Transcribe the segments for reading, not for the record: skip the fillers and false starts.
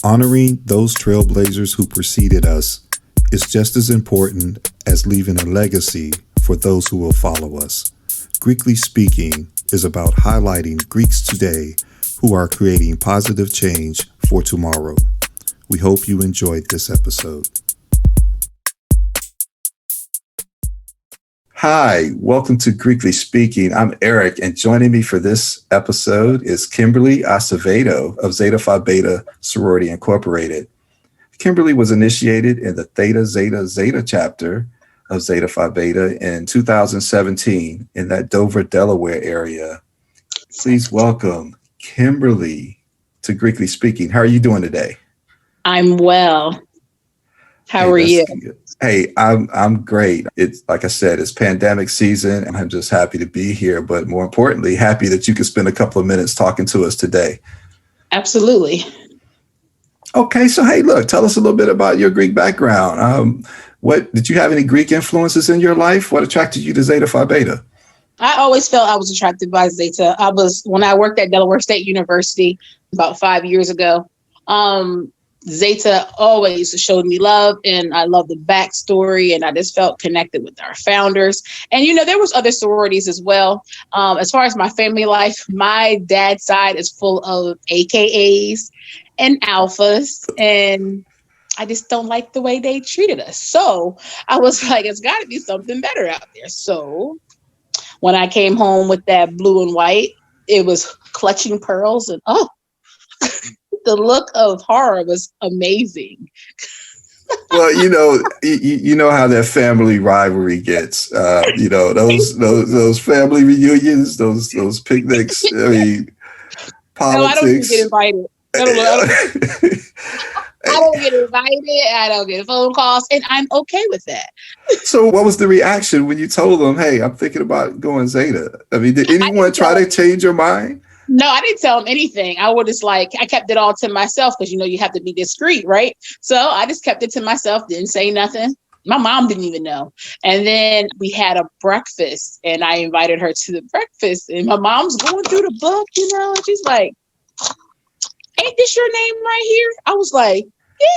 Honoring those trailblazers who preceded us is just as important as leaving a legacy for those who will follow us. Greekly Speaking is about highlighting Greeks today who are creating positive change for tomorrow. We hope you enjoyed this episode. Hi, welcome to Greekly Speaking. I'm Eric, and joining me for this episode is Kimberly Acevedo of Zeta Phi Beta Sorority Incorporated. Kimberly was initiated in the Theta Zeta Zeta chapter of Zeta Phi Beta in 2017 in that Dover, Delaware area. Please welcome Kimberly to Greekly Speaking. How are you doing today? I'm well. How are you? Good. Hey, I'm great. It's like I said, it's pandemic season, and I'm just happy to be here. But more importantly, happy that you could spend a couple of minutes talking to us today. Absolutely. Okay, so hey, look, tell us a little bit about your Greek background. What did you have any Greek influences in your life? What attracted you to Zeta Phi Beta? I always felt I was attracted by Zeta. When I worked at Delaware State University about 5 years ago. Zeta always showed me love, and I love the backstory, and I just felt connected with our founders. And, there was other sororities as well. As far as my family life, my dad's side is full of AKAs and alphas, and I just don't like the way they treated us. So I was like, it's got to be something better out there. So when I came home with that blue and white, it was clutching pearls, and the look of horror was amazing. Well, you know how that family rivalry gets. Those family reunions, those picnics. I mean, politics. No, I don't get invited. I don't get invited. I don't get phone calls, and I'm okay with that. So, what was the reaction when you told them, "Hey, I'm thinking about going Zeta"? I mean, did anyone try to change your mind? No, I didn't tell them anything. I kept it all to myself because, you have to be discreet, right? So I just kept it to myself, didn't say nothing. My mom didn't even know. And then we had a breakfast, and I invited her to the breakfast, and my mom's going through the book, and she's like, ain't this your name right here? I was like,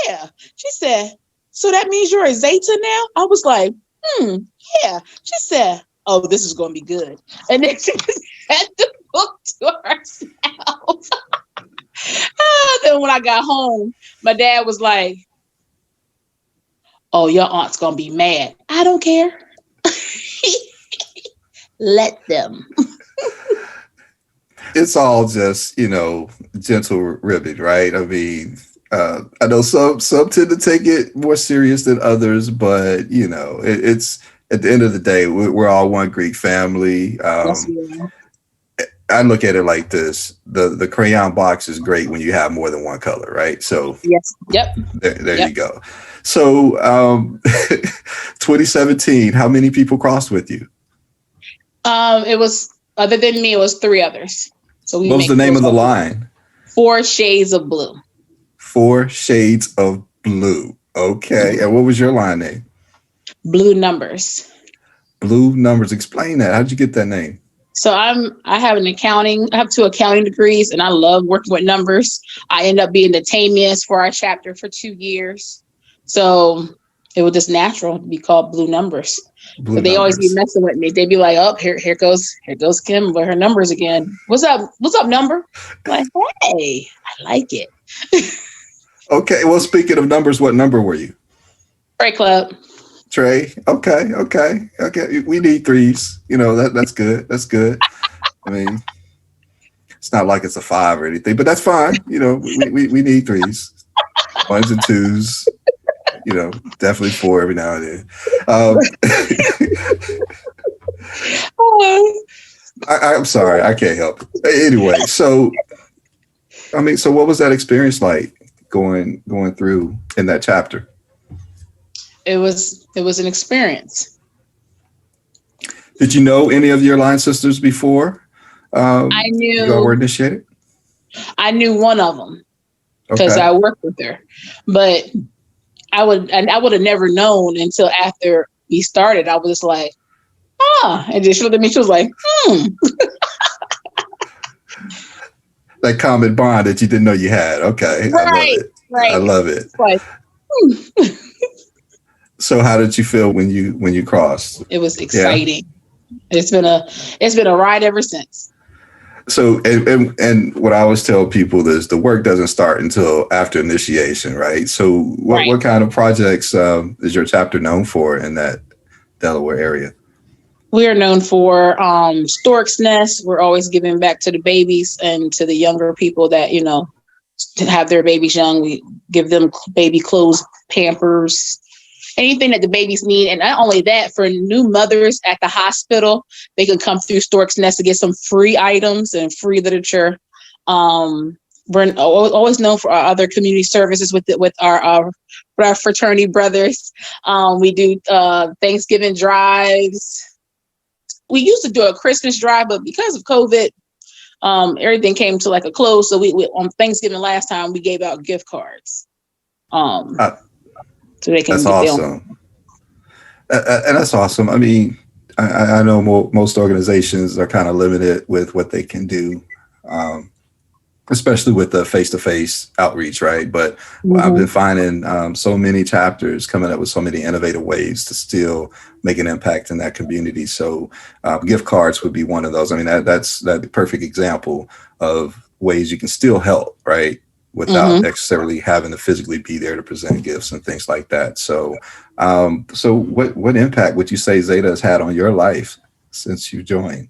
yeah. She said, so that means you're a Zeta now? I was like, yeah. She said, oh, this is going to be good. And then she just had the book to herself. Then when I got home, my dad was like, oh, your aunt's going to be mad. I don't care. Let them. It's all just, gentle ribbon, right? I mean, I know some tend to take it more serious than others, but, it's at the end of the day, we're all one Greek family. Yes, I look at it like this. The crayon box is great when you have more than one color, right? So yes. Yep. There you go. So 2017, how many people crossed with you? It was, other than me, it was 3 others. So what was the name of the line? 4 Shades of Blue. 4 Shades of Blue. Okay. And what was your line name? Blue Numbers. Blue Numbers. Explain that. How'd you get that name? So I have I have 2 accounting degrees, and I love working with numbers. I ended up being the tamiest for our chapter for 2 years. So it was just natural to be called Blue Numbers. But they always be messing with me. They'd be like, oh, here goes Kim with her numbers again. What's up, number? I'm like, hey, I like it. Okay. Well, speaking of numbers, what number were you? Trey Club. Trey. Okay. We need 3s. That's good. That's good. I mean, it's not like it's a 5 or anything, but that's fine. We need 3s, 1s and 2s. Definitely 4 every now and then. I'm sorry, I can't help it. Anyway, so what was that experience like going through in that chapter? It was an experience. Did you know any of your line sisters before? I knew you all were initiated? I knew one of them because I worked with her, but I would have never known until after we started. I was just like, and then she looked at me. She was like, That common bond that you didn't know you had. Okay. Right. I Right. love it. It's like, So how did you feel when you crossed? it was Yeah. exciting. It's been a ride ever since. So and what I always tell people is the work doesn't start until after initiation, right? So Right. what kind of projects is your chapter known for in that Delaware area? We are known for Stork's Nest. We're always giving back to the babies and to the younger people that, to have their babies young. We give them baby clothes, Pampers, anything that the babies need. And not only that, for new mothers at the hospital, they can come through Stork's Nest to get some free items and free literature. We're always known for our other community services with our fraternity brothers. We do Thanksgiving drives. We used to do a Christmas drive, but because of COVID, everything came to like a close. So we on Thanksgiving last time we gave out gift cards. Uh, So they can that's get them. awesome. And that's awesome. I mean, I know most organizations are kind of limited with what they can do, especially with the face-to-face outreach, right? But I've been finding so many chapters coming up with so many innovative ways to still make an impact in that community. So gift cards would be one of those. I mean, that's the perfect example of ways you can still help, right? Without necessarily having to physically be there to present gifts and things like that. So, so what impact would you say Zeta has had on your life since you joined?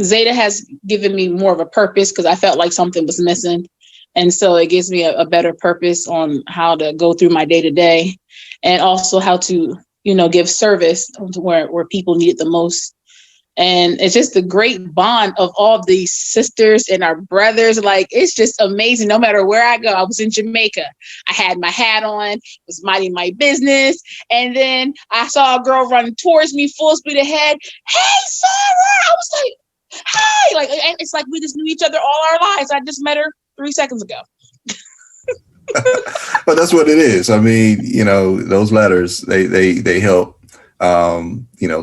Zeta has given me more of a purpose because I felt like something was missing. And so it gives me a better purpose on how to go through my day to day and also how to, give service to where people need it the most. And it's just the great bond of all these sisters and our brothers. Like, it's just amazing. No matter where I go, I was in Jamaica. I had my hat on, was minding my business. And then I saw a girl running towards me full speed ahead. Hey, Sarah! I was like, hey! Like, it's like we just knew each other all our lives. I just met her 3 seconds ago. But that's what it is. I mean, those letters, they help,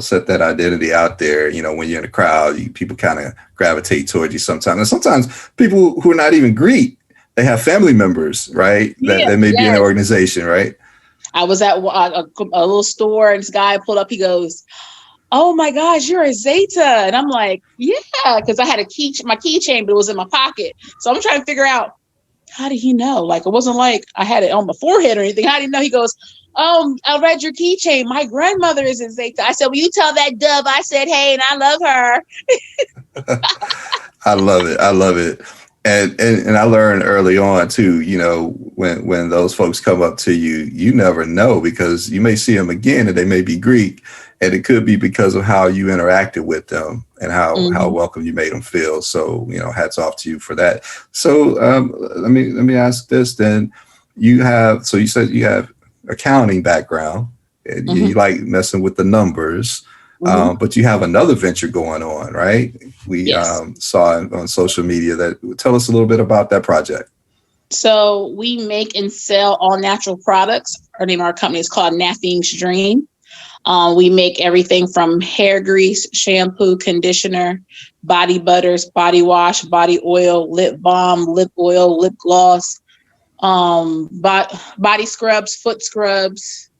set that identity out there. When you're in a crowd, people kind of gravitate towards you sometimes. And sometimes people who are not even Greek, they have family members, right? That may be in the organization, right? I was at a little store and this guy pulled up. He goes, "Oh my gosh, you're a Zeta." And I'm like, yeah, because I had my keychain, but it was in my pocket. So I'm trying to figure out, how did he know? Like, it wasn't like I had it on my forehead or anything. How did he know? He goes, I read your keychain. My grandmother is in Zeta. I said, well, you tell that dove I said, hey, and I love her. I love it. I love it. And I learned early on too, when those folks come up to you, you never know because you may see them again and they may be Greek. And it could be because of how you interacted with them and how welcome you made them feel. So, hats off to you for that. So let me ask this then. You said you have accounting background and you like messing with the numbers, but you have another venture going on, right? We saw on social media that. Tell us a little bit about that project. So we make and sell all natural products. Our name of our company is called Naffine's Dream. We make everything from hair grease, shampoo, conditioner, body butters, body wash, body oil, lip balm, lip oil, lip gloss, body scrubs, foot scrubs.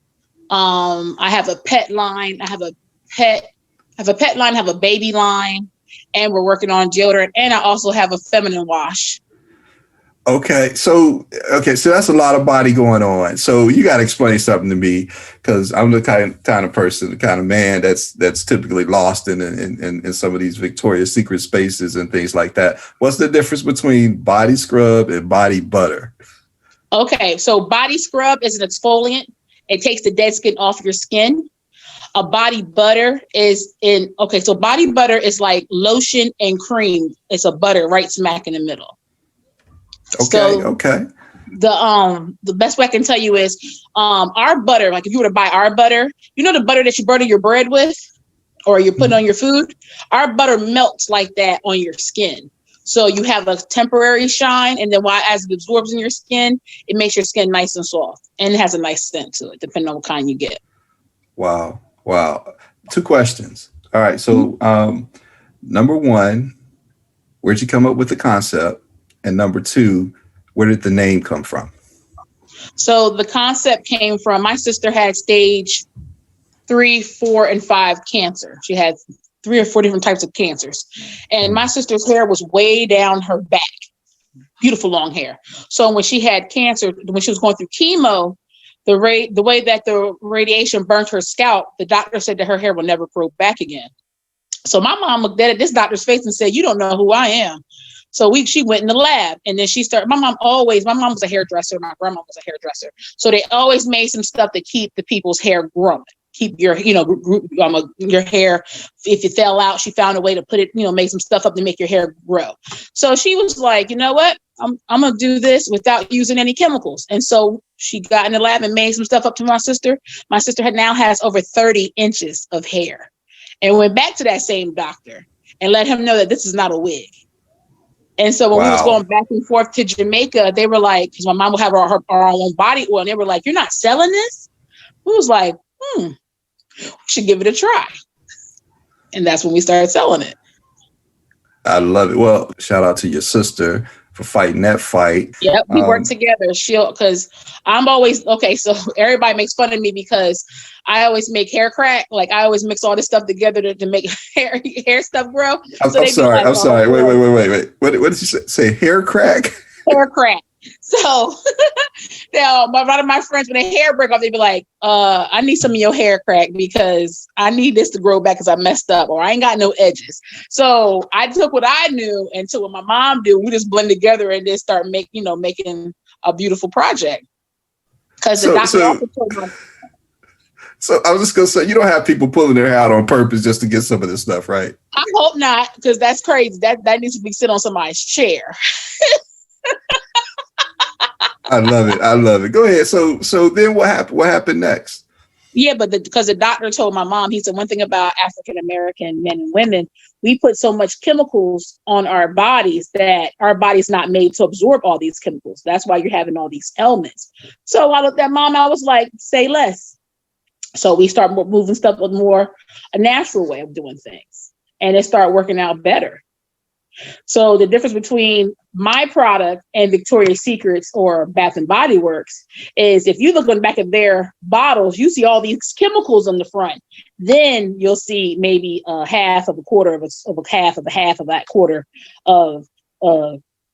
I have a pet line. I have a pet line, I have a baby line, and we're working on deodorant. And I also have a feminine wash. Okay, so that's a lot of body going on. So you got to explain something to me because I'm the kind of person, the kind of man that's typically lost in some of these Victoria's Secret spaces and things like that. What's the difference between body scrub and body butter? Okay, so body scrub is an exfoliant. It takes the dead skin off your skin. A body butter so body butter is like lotion and cream. It's a butter right smack in the middle. Okay. The best way I can tell you is our butter, like if you were to buy our butter, the butter that you butter your bread with or you're putting on your food, our butter melts like that on your skin. So you have a temporary shine, and then as it absorbs in your skin, it makes your skin nice and soft, and it has a nice scent to it, depending on what kind you get. Wow. 2 questions. All right. So number 1, where'd you come up with the concept? And number 2, Where did the name come from? So the concept came from my sister had stage 3, 4, and 5 cancer. She had 3 or 4 different types of cancers. And my sister's hair was way down her back. Beautiful long hair. So when she had cancer, when she was going through chemo, the way that the radiation burnt her scalp, the doctor said that her hair will never grow back again. So my mom looked at this doctor's face and said, "You don't know who I am." So she went in the lab, and then she started. My mom was a hairdresser. My grandma was a hairdresser. So they always made some stuff to keep the people's hair growing. Keep your, your hair. If it fell out, she found a way to put it, make some stuff up to make your hair grow. So she was like, you know what? I'm going to do this without using any chemicals. And so she got in the lab and made some stuff up to my sister. My sister now has over 30 inches of hair, and went back to that same doctor and let him know that this is not a wig. And so when we was going back and forth to Jamaica, they were like, because my mom will have our own body oil, and they were like, "You're not selling this?" We was like, we should give it a try. And that's when we started selling it. I love it. Well, shout out to your sister for fighting that fight. Yep, we work together. Because I'm always, okay, so everybody makes fun of me because I always make hair crack. Like I always mix all this stuff together to make hair stuff grow. I'm sorry. Wait. What did you say? Hair crack? Hair crack. So now a lot of my friends, when their hair break off, they be like, I need some of your hair crack because I need this to grow back because I messed up or I ain't got no edges. So I took what I knew and took what my mom did. We just blend together and then start making a beautiful project. Because the doctor also told me. So I was just going to say, you don't have people pulling their hair out on purpose just to get some of this stuff, right? I hope not, because that's crazy. That needs to be sit on somebody's chair. I love it. Go ahead. So then what happened next? Yeah, but because the doctor told my mom, he said one thing about African-American men and women, we put so much chemicals on our bodies that our body's not made to absorb all these chemicals. That's why you're having all these ailments. So I looked at mom, I was like, say less. So we start moving stuff with more a natural way of doing things. And it started working out better. So the difference between my product and Victoria's Secret's or Bath and Body Works is if you look on the back of their bottles, you see all these chemicals on the front. Then you'll see maybe a half of a quarter of that quarter of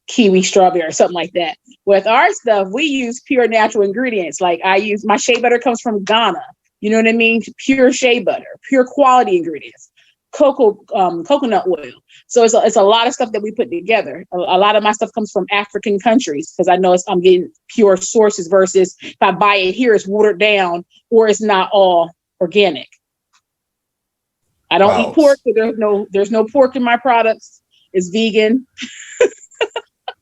kiwi strawberry or something like that. With our stuff, we use pure natural ingredients. Like my shea butter comes from Ghana. You know what I mean? Pure shea butter, pure quality ingredients. Coconut oil. So it's a lot of stuff that we put together. A lot of my stuff comes from African countries because I know I'm getting pure sources versus if I buy it here, it's watered down or it's not all organic. I don't eat pork, so there's no pork in my products. It's vegan.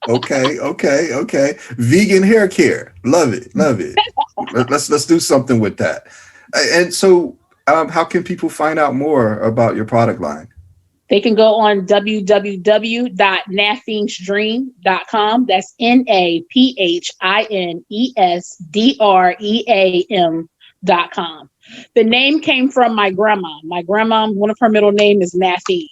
Okay. Vegan hair care. Love it. Let's do something with that. And so how can people find out more about your product line? They can go on www.naphinesdream.com. That's NAPHINESDREAM.com. The name came from my grandma. My grandma, one of her middle name is Naphine.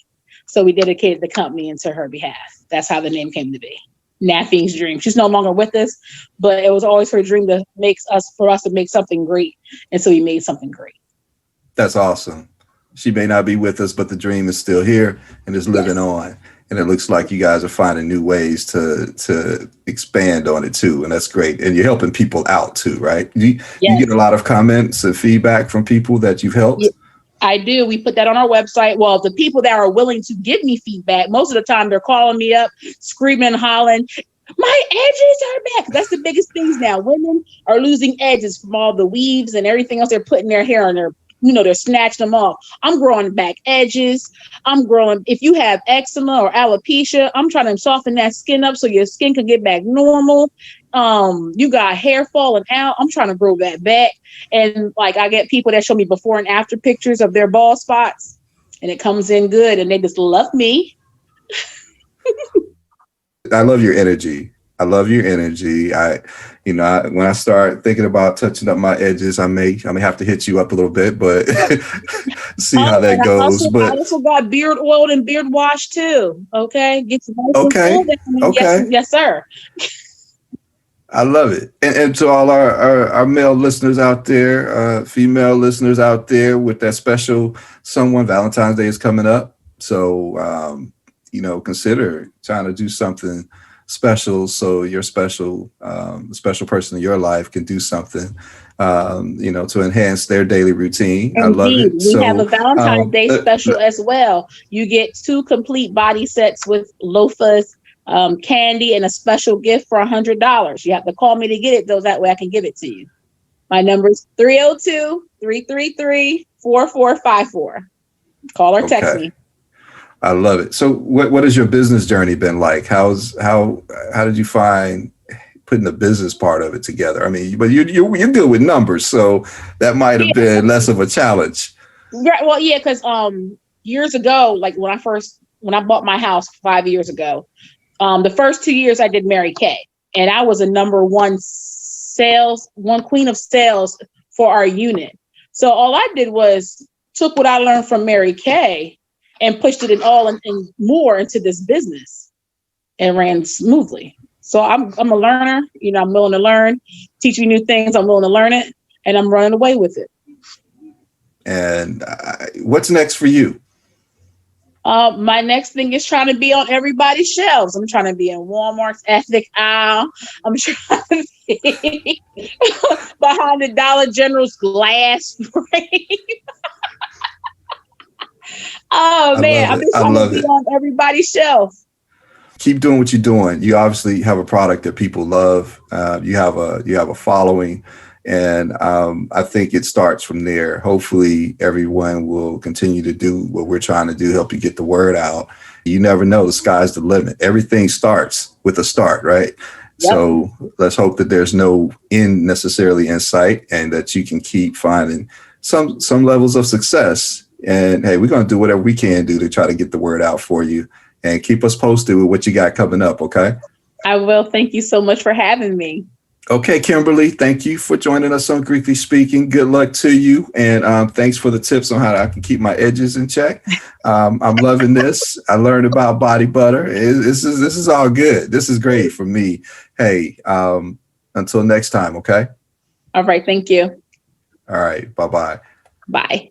So we dedicated the company into her behalf. That's how the name came to be. Naphine's Dream. She's no longer with us, but it was always her dream for us to make something great. And so we made something great. That's awesome. She may not be with us, but the dream is still here and is living on. And it looks like you guys are finding new ways to expand on it too. And that's great. And you're helping people out too, right? You get a lot of comments and feedback from people that you've helped? Yeah, I do. We put that on our website. Well, the people that are willing to give me feedback, most of the time they're calling me up, screaming, hollering, my edges are back. That's the biggest things now. Women are losing edges from all the weaves and everything else they're putting their hair on their they're snatching them off. I'm growing back edges. If you have eczema or alopecia, I'm trying to soften that skin up so your skin can get back normal. You got hair falling out. I'm trying to grow that back. And I get people that show me before and after pictures of their bald spots and it comes in good and they just love me. I love your energy. When I start thinking about touching up my edges, I may have to hit you up a little bit, but see how that goes. I also got beard oiled and beard washed too. Okay. Get some okay. Yes, sir. I love it. And to all our male listeners out there, female listeners out there with that special someone, Valentine's Day is coming up. So, consider trying to do something special so your special person in your life can do something, to enhance their daily routine. I love Indeed, it. we have a So, Valentine's Day special as well. You get 2 complete body sets with loafers, candy, and a special gift for $100. You have to call me to get it, though. That way I can give it to you. My number is 302-333-4454. Call or text me. I love it. So what has your business journey been like? How did you find putting the business part of it together? I mean, but you're good with numbers, so that might have been less of a challenge. Right. Well, yeah, because years ago, like when I bought my house 5 years ago, the first 2 years I did Mary Kay, and I was a number one queen of sales for our unit. So all I did was took what I learned from Mary Kay and pushed it and more into this business, and ran smoothly. So I'm a learner. I'm willing to learn. Teach me new things. I'm willing to learn it, and I'm running away with it. And what's next for you? My next thing is trying to be on everybody's shelves. I'm trying to be in Walmart's ethnic aisle. I'm trying to be behind the Dollar General's glass frame. Oh man, I'm just trying to be on everybody's shelf. Keep doing what you're doing. You obviously have a product that people love. You have a following. And I think it starts from there. Hopefully, everyone will continue to do what we're trying to do, help you get the word out. You never know. The sky's the limit. Everything starts with a start, right? Yep. So let's hope that there's no end necessarily in sight, and that you can keep finding some levels of success. And hey, we're going to do whatever we can do to try to get the word out for you, and keep us posted with what you got coming up. Okay. I will. Thank you so much for having me. Okay, Kimberly, thank you for joining us on Greekly Speaking. Good luck to you. And thanks for the tips on how I can keep my edges in check. I'm loving this. I learned about body butter. This is all good. This is great for me. Hey, until next time, okay? All right. Thank you. All right. Bye-bye. Bye.